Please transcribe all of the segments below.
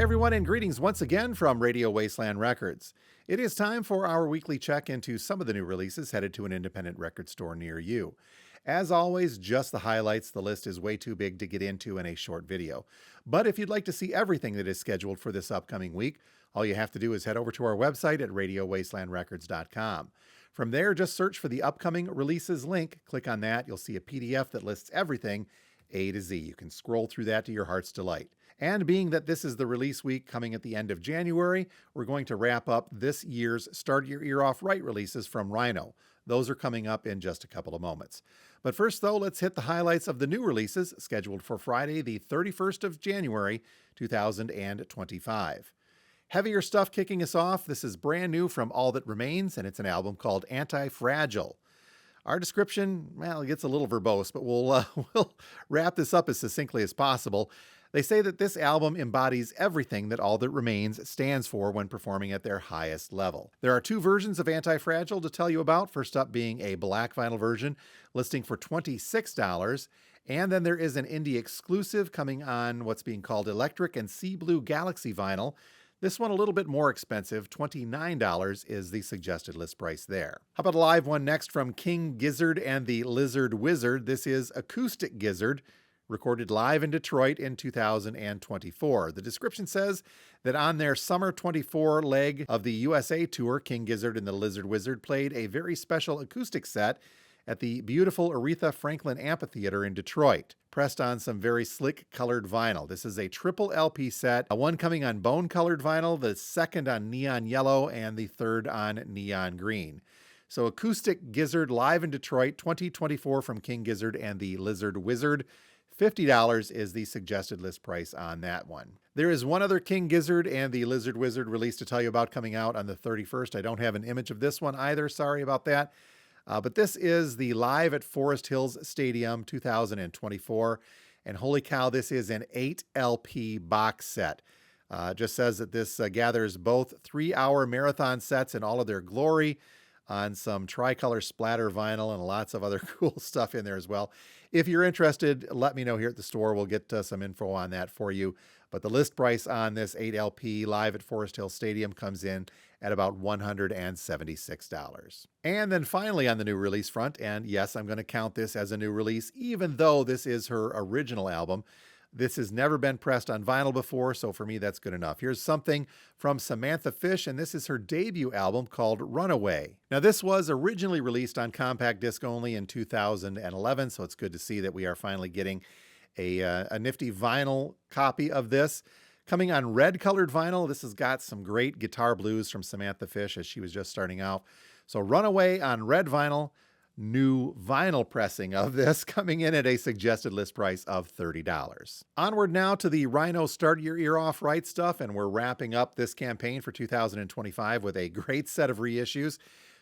everyone, and greetings once again from Radio Wasteland Records. It is time for our weekly check into some of the new releases headed to an independent record store near you. As always, just the highlights. The list is way too big to get into in a short video. But if you'd like to see everything that is scheduled for this upcoming week, all you have to do is head over to our website at radiowastelandrecords.com. From there, just search for the upcoming releases link. Click on that. You'll see a PDF that lists everything A to Z. You can scroll through that to your heart's delight. And being that this is the release week coming at the end of January, we're going to wrap up this year's Start Your Ear Off Right releases from Rhino. Those are coming up in just a couple of moments. But first, though, let's hit the highlights of the new releases scheduled for Friday, the 31st of January, 2025. Heavier stuff kicking us off. This is brand new from All That Remains, and it's an album called Anti-Fragile. Our description, well, it gets a little verbose, but we'll wrap this up as succinctly as possible. They say that this album embodies everything that All That Remains stands for when performing at their highest level. There are two versions of Anti-Fragile to tell you about, first up being a black vinyl version listing for $26, and then there is an indie exclusive coming on what's being called Electric and Sea Blue Galaxy vinyl. This one a little bit more expensive, $29 is the suggested list price there. How about a live one next from King Gizzard and the Lizard Wizard? This is Acoustic Gizzard, recorded live in Detroit in 2024. The description says that on their Summer 24 leg of the USA tour, King Gizzard and the Lizard Wizard played a very special acoustic set at the beautiful Aretha Franklin Amphitheater in Detroit, pressed on some very slick colored vinyl. This is a triple LP set, one coming on bone colored vinyl, the second on neon yellow, and the third on neon green. So Acoustic Gizzard live in Detroit, 2024 from King Gizzard and the Lizard Wizard. $50 is the suggested list price on that one. There is one other King Gizzard and the Lizard Wizard release to tell you about coming out on the 31st. I don't have an image of this one either. Sorry about that. But this is the Live at Forest Hills Stadium 2024. And holy cow, this is an 8 LP box set. Just says that this gathers both 3-hour marathon sets in all of their glory on some tricolor splatter vinyl and lots of other cool stuff in there as well. If you're interested, let me know here at the store. We'll get some info on that for you. But the list price on this 8 LP Live at Forest Hills Stadium comes in at about $176. And then finally on the new release front, and yes, I'm going to count this as a new release, even though this is her original album. This has never been pressed on vinyl before, so for me, that's good enough. Here's something from Samantha Fish, and this is her debut album called Runaway. Now, this was originally released on compact disc only in 2011, so it's good to see that we are finally getting a nifty vinyl copy of this. Coming on red-colored vinyl, this has got some great guitar blues from Samantha Fish as she was just starting out. So Runaway on red vinyl. New vinyl pressing of this coming in at a suggested list price of $30. Onward now to the Rhino Start Your Ear Off Right stuff, and we're wrapping up this campaign for 2025 with a great set of reissues.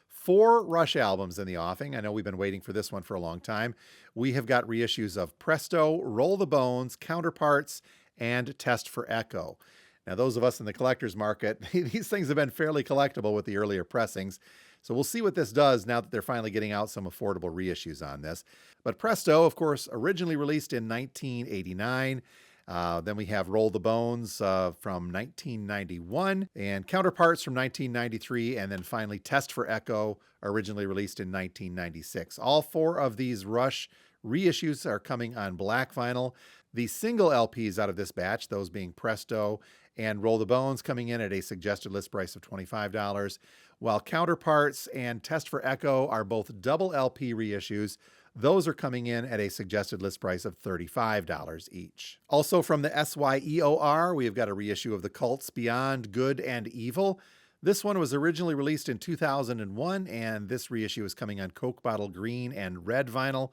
4 Rush albums in the offing. I know we've been waiting for this one for a long time. We have got reissues of Presto, Roll the Bones, Counterparts, and Test for Echo. Now, those of us in the collector's market, these things have been fairly collectible with the earlier pressings. So we'll see what this does now that they're finally getting out some affordable reissues on this. But Presto, of course, originally released in 1989. Then we have Roll the Bones from 1991 and Counterparts from 1993. And then finally Test for Echo, originally released in 1996. All 4 of these Rush reissues are coming on black vinyl. The single LPs out of this batch, those being Presto and Roll the Bones, coming in at a suggested list price of $25, while Counterparts and Test for Echo are both double LP reissues. Those are coming in at a suggested list price of $35 each. Also from the SYEOR, we have got a reissue of The Cult's Beyond Good and Evil. This one was originally released in 2001, and this reissue is coming on Coke Bottle Green and Red vinyl.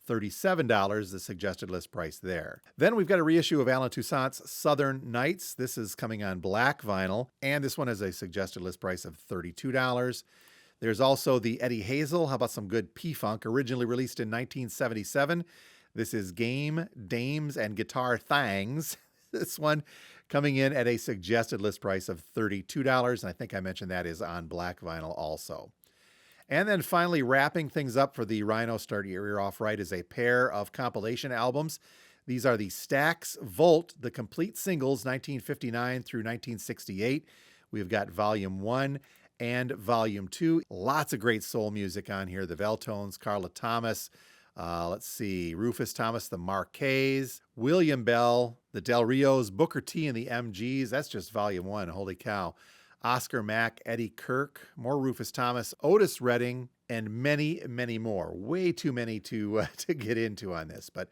$37, the suggested list price there. Then we've got a reissue of Alan Toussaint's Southern Nights. This is coming on black vinyl, and this one has a suggested list price of $32. There's also the Eddie Hazel. How about some good P-Funk, originally released in 1977. This is Game, Dames, and Guitar Thangs. This one coming in at a suggested list price of $32, and I think I mentioned that is on black vinyl also. And then finally, wrapping things up for the Rhino Start Your Ear Off Right is a pair of compilation albums. These are the Stax Volt, the complete singles, 1959 through 1968. We've got Volume 1 and Volume 2. Lots of great soul music on here. The Veltones, Carla Thomas, let's see, Rufus Thomas, the Marquets, William Bell, the Del Rios, Booker T and the MGs. That's just Volume 1. Holy cow. Oscar Mack, Eddie Kirk, more Rufus Thomas, Otis Redding, and many, many more. Way too many to get into on this, but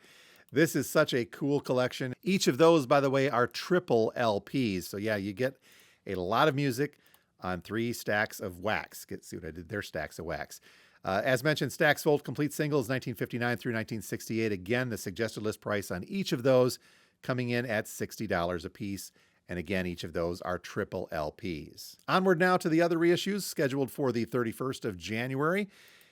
this is such a cool collection. Each of those, by the way, are triple LPs. So yeah, you get a lot of music on 3 stacks of wax. See what I did there? Stacks of wax. As mentioned, Stax Volt complete singles, 1959 through 1968. Again, the suggested list price on each of those coming in at $60 a piece. And again, each of those are triple LPs. Onward now to the other reissues scheduled for the 31st of January.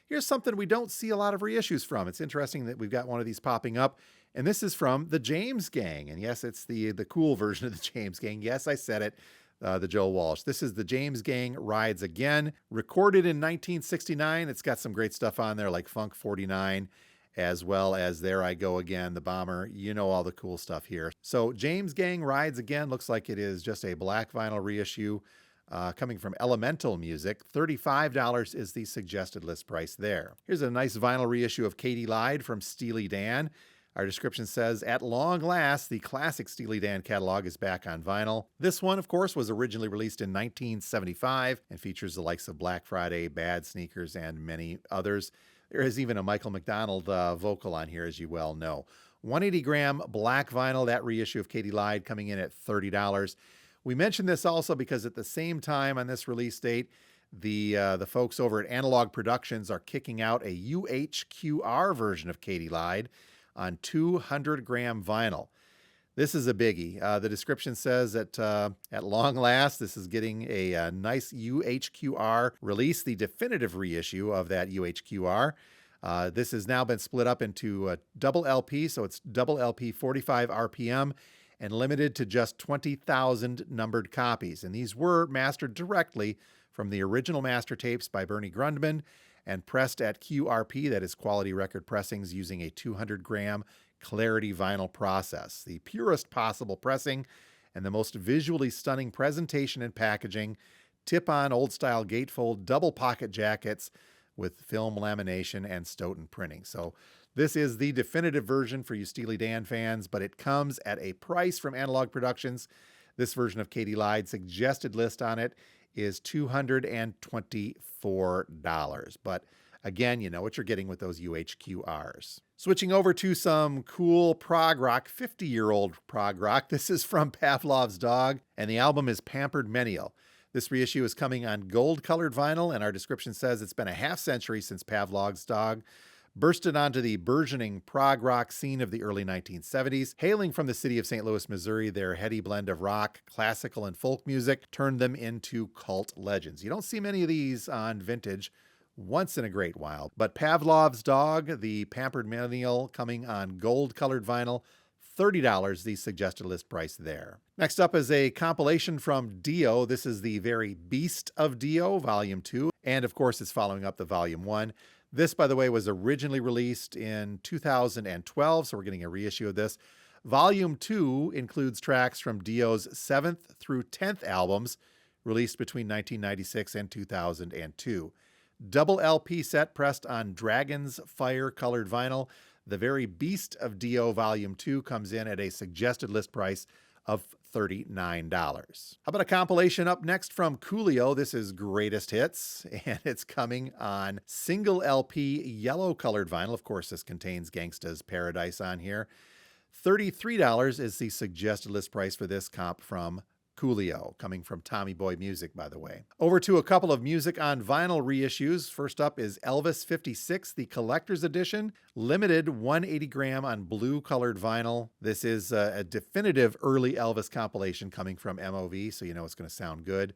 Here's something we don't see a lot of reissues from. It's interesting that we've got one of these popping up. And this is from the James Gang. And yes, it's the cool version of the James Gang. Yes, I said it. The Joe Walsh. This is the James Gang Rides Again. Recorded in 1969. It's got some great stuff on there like Funk 49, as well as There I Go Again, The Bomber. You know all the cool stuff here. So James Gang Rides Again looks like it is just a black vinyl reissue coming from Elemental Music. $35 is the suggested list price there. Here's a nice vinyl reissue of Katy Lied from Steely Dan. Our description says, at long last, the classic Steely Dan catalog is back on vinyl. This one, of course, was originally released in 1975 and features the likes of Black Friday, Bad Sneakers, and many others. There is even a Michael McDonald vocal on here, as you well know. 180-gram black vinyl, that reissue of Katy Lied, coming in at $30. We mentioned this also because at the same time on this release date, the folks over at Analog Productions are kicking out a UHQR version of Katy Lied on 200-gram vinyl. This is a biggie. The description says that at long last, this is getting a nice UHQR release, the definitive reissue of that UHQR. This has now been split up into a double LP, so it's double LP 45 RPM and limited to just 20,000 numbered copies. And these were mastered directly from the original master tapes by Bernie Grundman and pressed at QRP, that is Quality Record Pressings, using a 200-gram Clarity vinyl process. The purest possible pressing and the most visually stunning presentation and packaging, tip-on old-style gatefold double pocket jackets with film lamination and Stoughton printing. So this is the definitive version for you Steely Dan fans, but it comes at a price from Analog Productions. This version of Katy Lied, suggested list on it is $224. But again, you know what you're getting with those UHQRs. Switching over to some cool prog rock, 50-year-old prog rock. This is from Pavlov's Dog, and the album is Pampered Menial. This reissue is coming on gold-colored vinyl, and our description says it's been a half-century since Pavlov's Dog bursted onto the burgeoning prog rock scene of the early 1970s. Hailing from the city of St. Louis, Missouri, their heady blend of rock, classical, and folk music turned them into cult legends. You don't see many of these on vintage once in a great while. But Pavlov's Dog, the Pampered Menial, coming on gold-colored vinyl, $30, the suggested list price there. Next up is a compilation from Dio. This is the Very Beast of Dio, Volume 2. And of course, it's following up the Volume 1. This, by the way, was originally released in 2012, so we're getting a reissue of this. Volume 2 includes tracks from Dio's 7th through 10th albums, released between 1996 and 2002. Double LP set pressed on Dragon's Fire colored vinyl. The Very Beast of Dio Volume 2 comes in at a suggested list price of $39. How about a compilation up next from Coolio? This is Greatest Hits, and it's coming on single LP yellow colored vinyl. Of course, this contains Gangsta's Paradise on here. $33 is the suggested list price for this comp from Coolio, coming from Tommy Boy Music, by the way. Over to a couple of music on vinyl reissues. First up is Elvis 56, the collector's edition, limited 180-gram on blue-colored vinyl. This is a definitive early Elvis compilation coming from MOV, so you know it's going to sound good.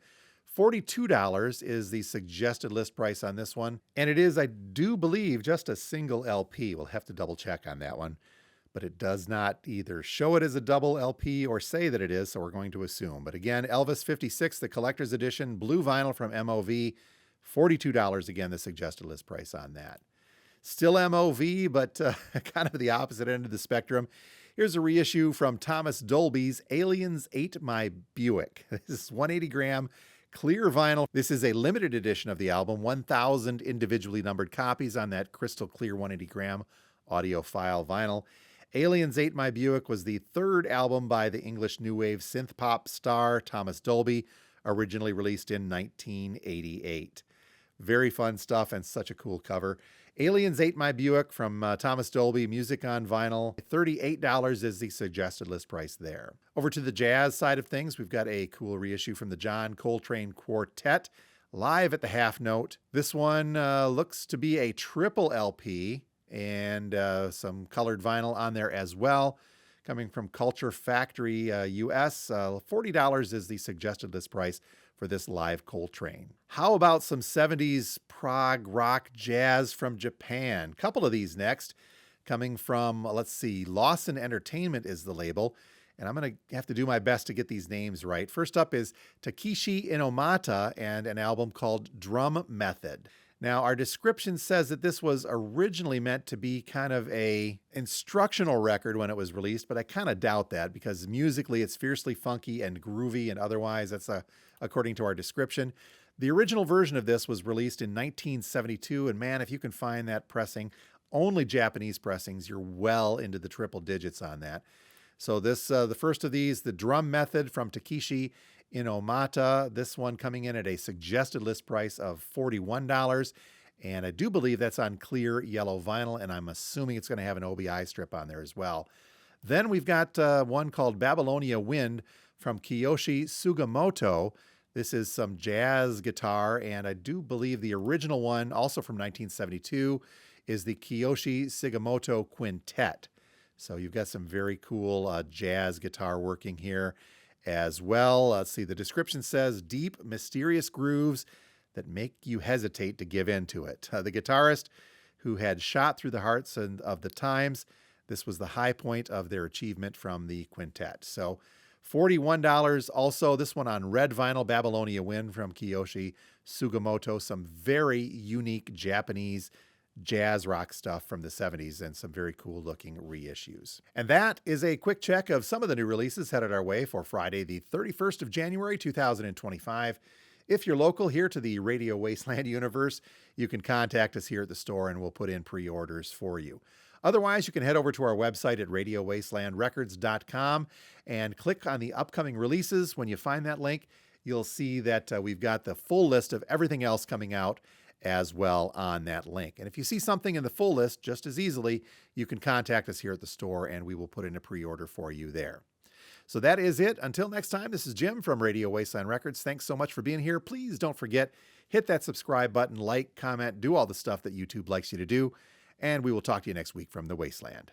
$42 is the suggested list price on this one, and it is, I do believe, just a single LP. We'll have to double-check on that one. But it does not either show it as a double LP or say that it is, so we're going to assume. But again, Elvis 56, the collector's edition, blue vinyl from MOV, $42 again, the suggested list price on that. Still MOV, but kind of the opposite end of the spectrum. Here's a reissue from Thomas Dolby's Aliens Ate My Buick. This is 180 gram clear vinyl. This is a limited edition of the album, 1,000 individually numbered copies on that crystal clear 180 gram audiophile vinyl. Aliens Ate My Buick was the third album by the English new wave synth pop star Thomas Dolby, originally released in 1988. Very fun stuff and such a cool cover. Aliens Ate My Buick from Thomas Dolby, music on vinyl. $38 is the suggested list price there. Over to the jazz side of things, we've got a cool reissue from the John Coltrane Quartet, live at the Half Note. This one looks to be a triple LP and some colored vinyl on there as well. Coming from Culture Factory US, $40 is the suggested list price for this live Coltrane. How about some 70s prog rock jazz from Japan? Couple of these next, coming from, let's see, Lawson Entertainment is the label, and I'm going to have to do my best to get these names right. First up is Takeshi Inomata and an album called Drum Method. Now, our description says that this was originally meant to be kind of a instructional record when it was released, but I kind of doubt that because musically it's fiercely funky and groovy and otherwise. That's according to our description. The original version of this was released in 1972, and man, if you can find that pressing, only Japanese pressings, you're well into the triple digits on that. So this, the first of these, the Drum Method from Takeshi Inomata, this one coming in at a suggested list price of $41. And I do believe that's on clear yellow vinyl, and I'm assuming it's going to have an OBI strip on there as well. Then we've got one called Babylonia Wind from Kiyoshi Sugimoto. This is some jazz guitar, and I do believe the original one, also from 1972, is the Kiyoshi Sugimoto Quintet. So you've got some very cool jazz guitar working here as well. Let's see, the description says, deep, mysterious grooves that make you hesitate to give in to it. The guitarist who had shot through the hearts of the times, this was the high point of their achievement from the quintet. So $41 also, this one on red vinyl, Babylonia Wind from Kiyoshi Sugimoto, some very unique Japanese jazz rock stuff from the 70s and some very cool looking reissues. And that is a quick check of some of the new releases headed our way for Friday, the 31st of January, 2025. If you're local here to the Radio Wasteland universe, you can contact us here at the store and we'll put in pre-orders for you. Otherwise, you can head over to our website at radiowastelandrecords.com and click on the upcoming releases. When you find that link, you'll see that we've got the full list of everything else coming out as well on that link. And if you see something in the full list, just as easily, you can contact us here at the store and we will put in a pre-order for you there. So that is it. Until next time, this is Jim from Radio Wasteland Records. Thanks so much for being here. Please don't forget, hit that subscribe button, like, comment, do all the stuff that YouTube likes you to do. And we will talk to you next week from the Wasteland.